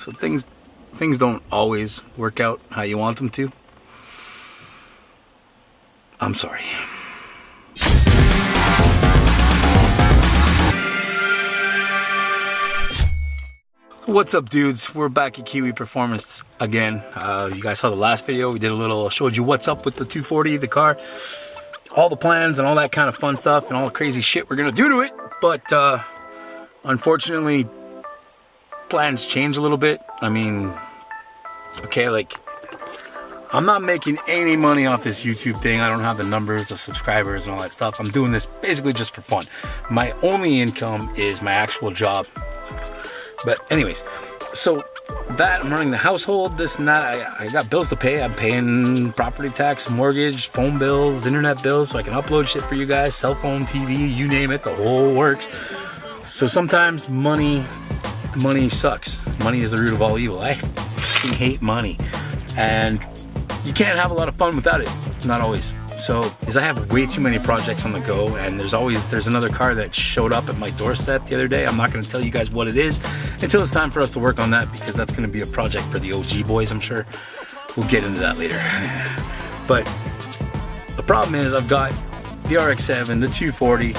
So things don't always work out how you want them to. I'm sorry. What's up, dudes? We're back at Kiwi Performance again. You guys saw the last video. We did a little, showed you what's up with the 240, the car, all the plans and all that kind of fun stuff and all the crazy shit we're gonna do to it. But unfortunately, plans change a little bit. I mean, okay, like, I'm not making any money off this YouTube thing. I don't have the numbers, the subscribers and all that stuff. I'm doing this basically just for fun. My only income is my actual job. But anyways, so that, I'm running the household, this and that. I got bills to pay. I'm paying property tax, mortgage, phone bills, internet bills, so I can upload shit for you guys, cell phone, TV, you name it, the whole works. So sometimes money sucks. Money is the root of all evil. I fucking hate money. And you can't have a lot of fun without it. Not always. So, is I have way too many projects on the go, and there's another car that showed up at my doorstep the other day. I'm not going to tell you guys what it is until it's time for us to work on that, because that's going to be a project for the OG boys, I'm sure. We'll get into that later. But the problem is I've got the RX-7, the 240,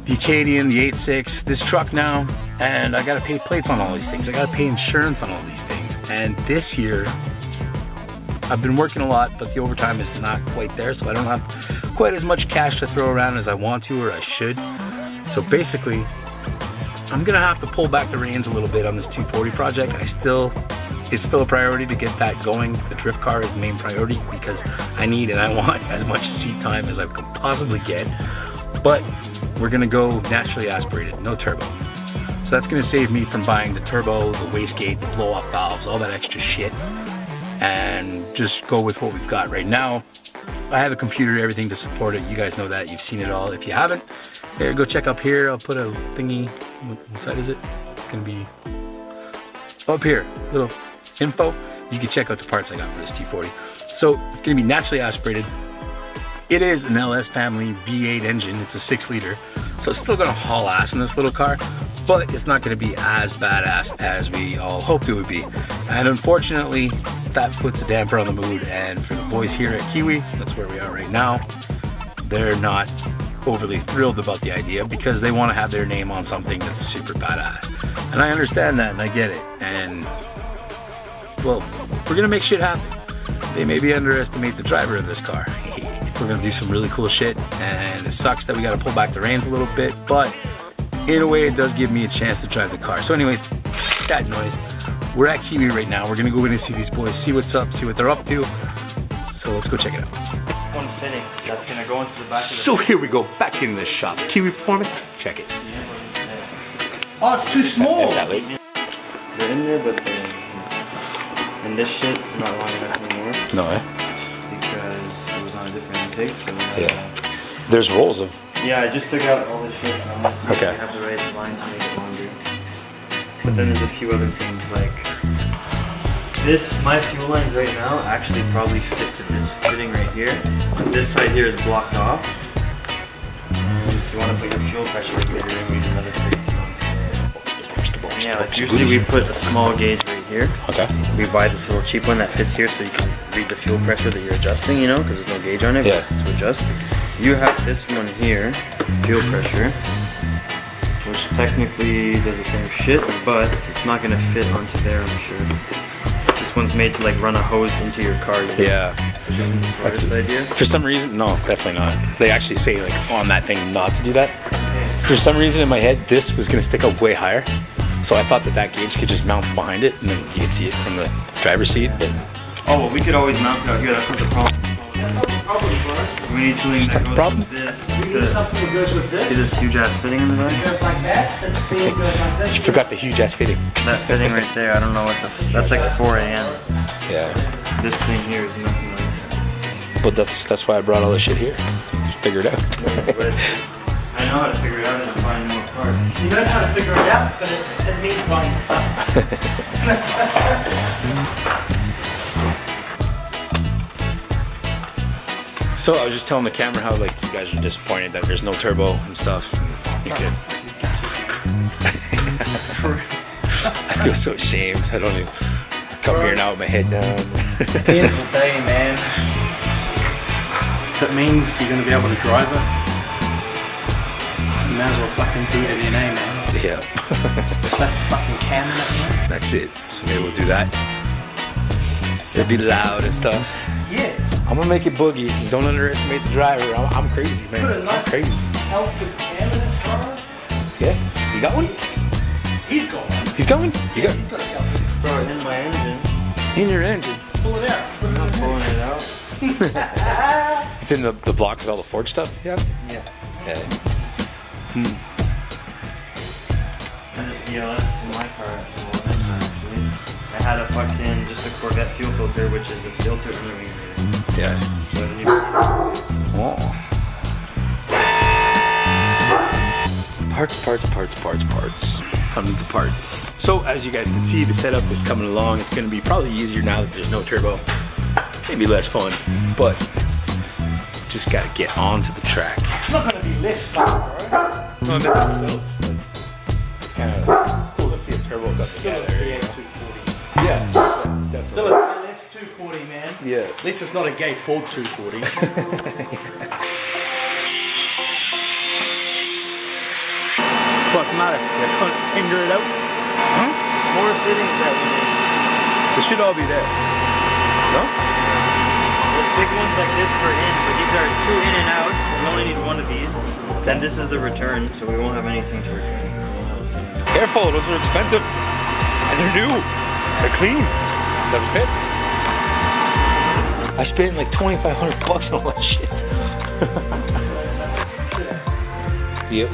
the Acadian, the 8.6, this truck now, and I got to pay plates on all these things. I got to pay insurance on all these things. And this year, I've been working a lot, but the overtime is not quite there, so I don't have quite as much cash to throw around as I want to or I should. So basically, I'm gonna have to pull back the reins a little bit on this 240 project. It's still a priority to get that going. The drift car is the main priority because I need and I want as much seat time as I can possibly get. But we're gonna go naturally aspirated, no turbo. So that's gonna save me from buying the turbo, the wastegate, the blow-off valves, all that extra shit, and just go with what we've got right now. I have a computer, everything to support it. You guys know that, you've seen it all. If you haven't, here, go check up here. I'll put a thingy, what side is it? It's gonna be up here, little info. You can check out the parts I got for this T40. So it's gonna be naturally aspirated. It is an Ellis family V8 engine. It's a 6-liter, so it's still gonna haul ass in this little car, but it's not gonna be as badass as we all hoped it would be. And unfortunately, that puts a damper on the mood. And for the boys here at Kiwi, that's where we are right now, they're not overly thrilled about the idea because they want to have their name on something that's super badass. And I understand that and I get it. And well, we're gonna make shit happen. They maybe underestimate the driver of this car. We're gonna do some really cool shit, and it sucks that we gotta pull back the reins a little bit, but in a way it does give me a chance to drive the car. So anyways, that noise. We're at Kiwi right now. We're gonna go in and see these boys, see what's up, see what they're up to. So let's go check it out. One fitting that's gonna go into the back of the So here we go, back in the shop. Kiwi Performance, check it. Oh, it's too small. They're in there, but and this shit not long enough anymore. No, eh? Because it was on a different intake, so Yeah. There's rolls of... Yeah, I just took out all this shit, so I'm just Okay. I have the right line to make it longer. But then there's a few other things like this. My fuel lines right now actually probably fit to this fitting right here. This side here is blocked off. If you want to put your fuel pressure regulator in, we need another big fuel. Yeah, like usually we put a small gauge right here. Okay. We buy this little cheap one that fits here so you can read the fuel pressure that you're adjusting, you know, because there's no gauge on it. Yes. To adjust. You have this one here, fuel pressure, which technically does the same shit, but it's not gonna fit onto there, I'm sure. This one's made to like run a hose into your car. You know? Yeah. Which isn't the smartest idea. For some reason, no, definitely not. They actually say like on that thing not to do that. For some reason in my head, this was gonna stick up way higher. So I thought that gauge could just mount behind it and then you could see it from the driver's seat. But oh, well, we could always mount it out here, that's not the problem. We need something that goes problem? with this. We need something that goes with this. See this huge ass fitting in the back? It goes like that, then the thing goes like this. you forgot the huge ass fitting. That fitting right there, I don't know what that's like 4 AM. Yeah. This thing here is nothing like that. But that's why I brought all this shit here. Figure it out. But I know how to figure it out and find more parts. He knows how to figure it out, but it means buying So I was just telling the camera how like you guys are disappointed that there's no turbo and stuff. You could. I feel so ashamed. I don't even come here now with my head down. At the end of the day, man, if it means you're gonna be able to drive it, you might as well fucking do it in, man. Yeah. Slap a fucking cam in it, man. That's it. So maybe we'll do that. It'll be loud and stuff. Yeah. I'm gonna make it boogie. Don't underestimate the driver. I'm crazy, man. Put a I'm nice crazy. healthy cam in it, Charlie. Yeah. You got one? He's got one. He's going? You got He's got a healthy. Bro, in my engine. in your engine. Pull it out. Put it I'm in not the pulling it out. It's in the block with all the Ford stuff. Yeah. Yeah. Yeah. And the Ellis in my car, well, this car actually, I had a fucking, just a Corvette fuel filter, which is the filter and the radiator. Yeah. So I didn't even Oh. Parts. Hundreds of parts. So as you guys can see, the setup is coming along. It's going to be probably easier now that there's no turbo. Maybe less fun, but just got to get onto the track. It's not gonna be less fun, bro. No, no. It's kind of cool to see a turbo up Still a together. GS240. Yeah, definitely. Still a GS240, man. Yeah. At least it's not a gay Ford 240. What's the matter? You can't finger it out? Huh? more fittings that we need. They should all be there. No? There's big ones like this for in, but these are 2 in and outs. We only need 1 of these. Then this is the return, so we won't have anything to return. Careful, those are expensive. And they're new. They're clean. Doesn't fit. I spent like $2,500 on all that shit. Yep.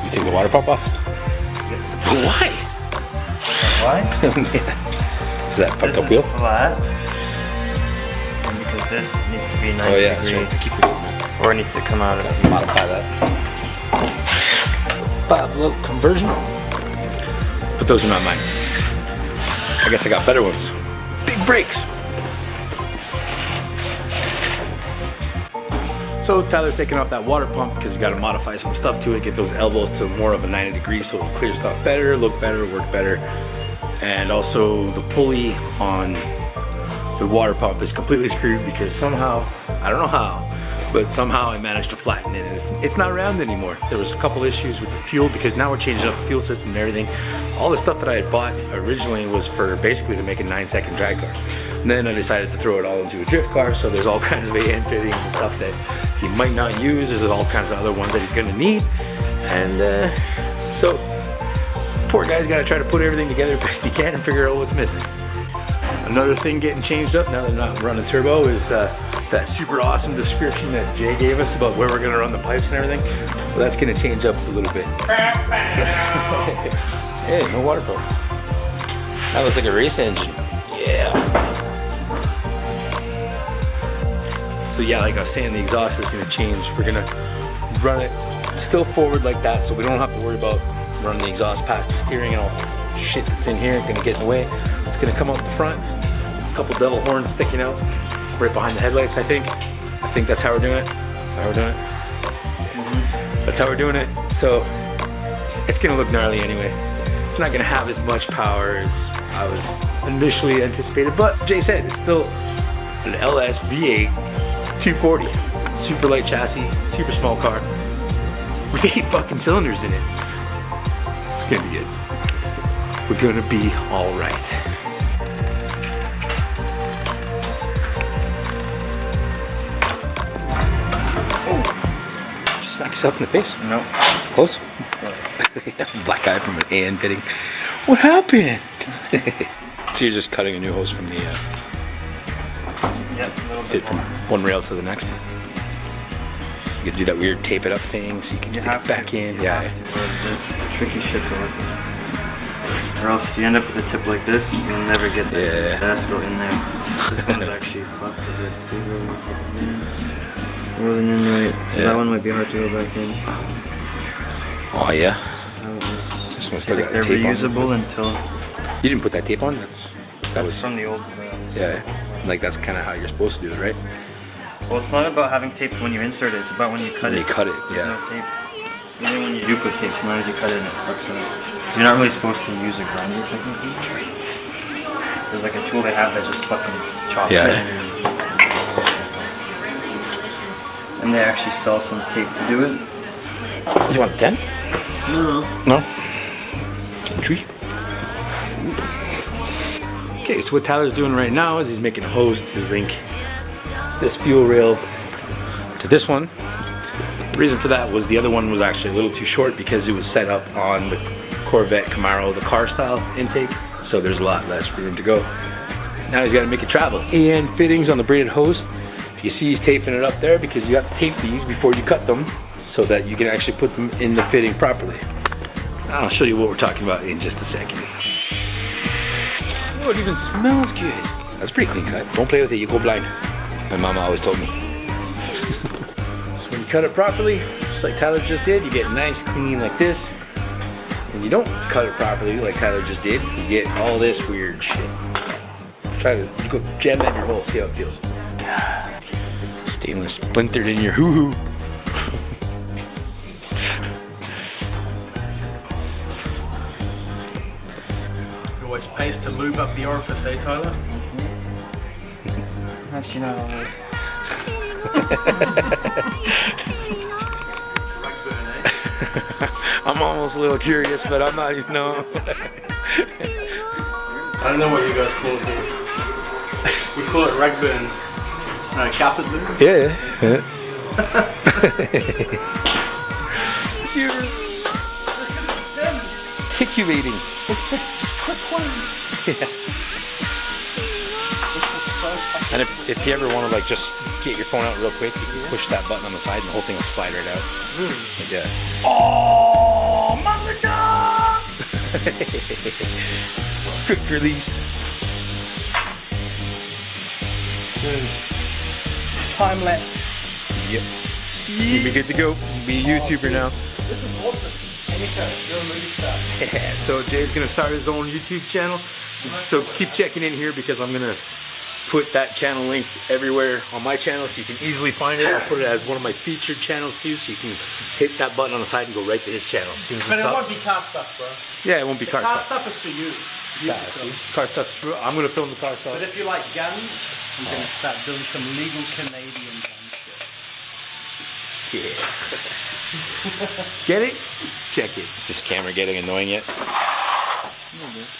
You take the water pump off? Yep. Why? Why? Is that fucked This up is wheel? flat. And because this needs to be 90 Oh yeah, that's degree. right. I keep forgetting that. Or it needs to come out of the Modify that. 5-volt conversion. But those are not mine. I guess I got better ones. Big brakes. So Tyler's taking off that water pump because you got to modify some stuff to it, get those elbows to more of a 90 degrees so it'll clear stuff better, look better, work better. And also the pulley on the water pump is completely screwed because somehow, I don't know how, but somehow I managed to flatten it. It's not round anymore. There was a couple issues with the fuel because now we're changing up the fuel system and everything. All the stuff that I had bought originally was for basically to make a 9-second drag car. And then I decided to throw it all into a drift car, so there's all kinds of AN fittings and stuff that he might not use. There's all kinds of other ones that he's gonna need. And so, poor guy's gotta try to put everything together best he can and figure out what's missing. Another thing getting changed up now that I'm not running turbo is that super awesome description that Jay gave us about where we're gonna run the pipes and everything. Well, that's gonna change up a little bit. Hey, no water pump. That looks like a race engine. Yeah. So yeah, like I was saying, the exhaust is gonna change. We're gonna run it still forward like that, so we don't have to worry about running the exhaust past the steering and all the shit that's in here gonna get in the way. It's gonna come out the front, a couple devil horns sticking out right behind the headlights, I think. I think that's how we're doing it. That's how we're doing it. So it's gonna look gnarly anyway. It's not gonna have as much power as I was initially anticipated, but Jay said it's still an LS V8 240. Super light chassis, super small car with 8 fucking cylinders in it. It's gonna be good. We're gonna be all right. Oh, just smack yourself in the face. No. Close. Black guy from an AN fitting. What happened? So you're just cutting a new hose from the Yep, a little fit bit from more. one rail to the next. You gotta do that weird tape it up thing so you can stick it back in. You Yeah. have to, or It's tricky shit to work with. Or else if you end up with a tip like this, you'll never get the Yeah. basket in there. This one's actually fucked a bit. See where we put it in? Rolling in right. So Yeah. that one might be hard to go back in. Oh yeah. This one's still got they're tape on it. reusable until You didn't put that tape on? That that's was from the old. yeah. Like that's kind of how you're supposed to do it, right? Well, it's not about having tape when you insert it, it's about when you cut When it. you cut it, There's yeah. no tape. Even when you do put tape, sometimes you cut it and it fucks it up. So you're not really supposed to use a grinder technically. There's like a tool they have that just fucking chops Yeah. it. And they actually sell some tape to do it. You want the 10? No. No? Tree. Okay, so what Tyler's doing right now is he's making a hose to link this fuel rail to this one. The reason for that was the other one was actually a little too short because it was set up on the Corvette Camaro, the car style intake, so there's a lot less room to go. Now he's got to make it travel. And fittings on the braided hose. You see he's taping it up there because you have to tape these before you cut them so that you can actually put them in the fitting properly. I'll show you what we're talking about in just a second. Oh, it even smells good. That's pretty clean cut. Don't play with it, you go blind. My mama always told me. So when you cut it properly, just like Tyler just did, you get nice, clean like this. When you don't cut it properly, like Tyler just did, you get all this weird shit. Try to go jam that in your hole, see how it feels. Stainless splintered in your hoo-hoo. Always pays to lube up the orifice, eh, Tyler? Actually, not always. I'm almost a little curious, but I'm not even know. I don't know what you guys call it here. We call it rag burn. No, carpet lube. Yeah. Articulating. And if you ever want to like just get your phone out real quick, you can push that button on the side and the whole thing will slide right out. Like that. Oh, mother dog! Quick release. Time lapse. Yep. You'll be good to go. Be a YouTuber now. This is awesome. You're a movie star. Yeah, so Jay's gonna start his own YouTube channel. So keep checking in here because I'm gonna put that channel link everywhere on my channel so you can easily find it. I'll put it as one of my featured channels too, so you can hit that button on the side and go right to his channel. But it won't be car stuff, bro. Yeah, it won't be car Car stuff. stuff is for you. Car stuff's true. I'm gonna film the car stuff. But if you like guns, I'm gonna start doing some legal Canadian gun shit. Yeah. Get it? Check it. Is this camera getting annoying yet?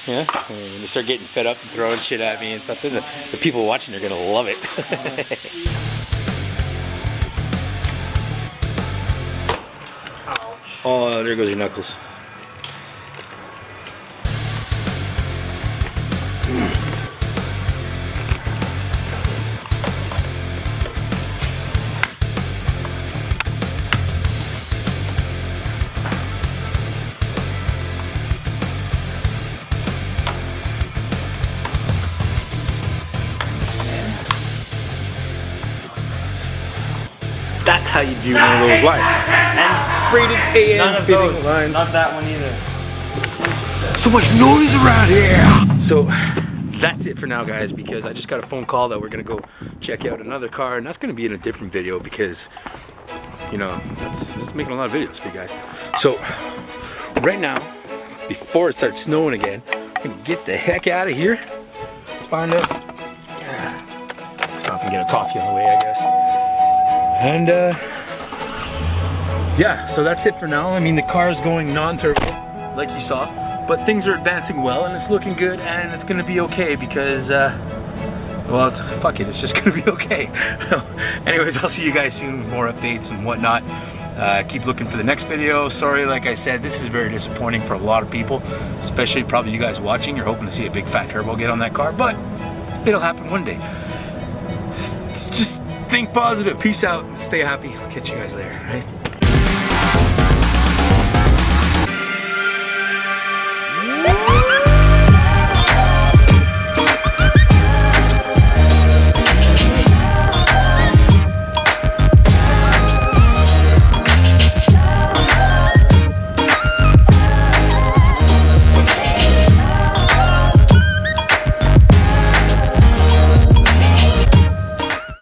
Yeah? When they start getting fed up and throwing shit at me and stuff, the people watching are gonna love it. Ouch. Oh, there goes your knuckles. That's how you do one of those lines. And Braided none and of fitting those. lines. Not that one either. So much noise around here. So that's it for now, guys, because I just got a phone call that we're gonna go check out another car, and that's gonna be in a different video because, you know, that's making a lot of videos for you guys. So right now, before it starts snowing again, I'm gonna get the heck out of here. Find us. Stop and get a coffee on the way, I guess. And yeah, so that's it for now. I mean, the car is going non-turbo, like you saw, but things are advancing well, and it's looking good, and it's gonna be okay because, well, fuck it, it's just gonna be okay. So, anyways, I'll see you guys soon with more updates and whatnot. Keep looking for the next video. Sorry, like I said, this is very disappointing for a lot of people, especially probably you guys watching. You're hoping to see a big fat turbo get on that car, but it'll happen one day. Just think positive. Peace out. Stay happy. I'll catch you guys later, right?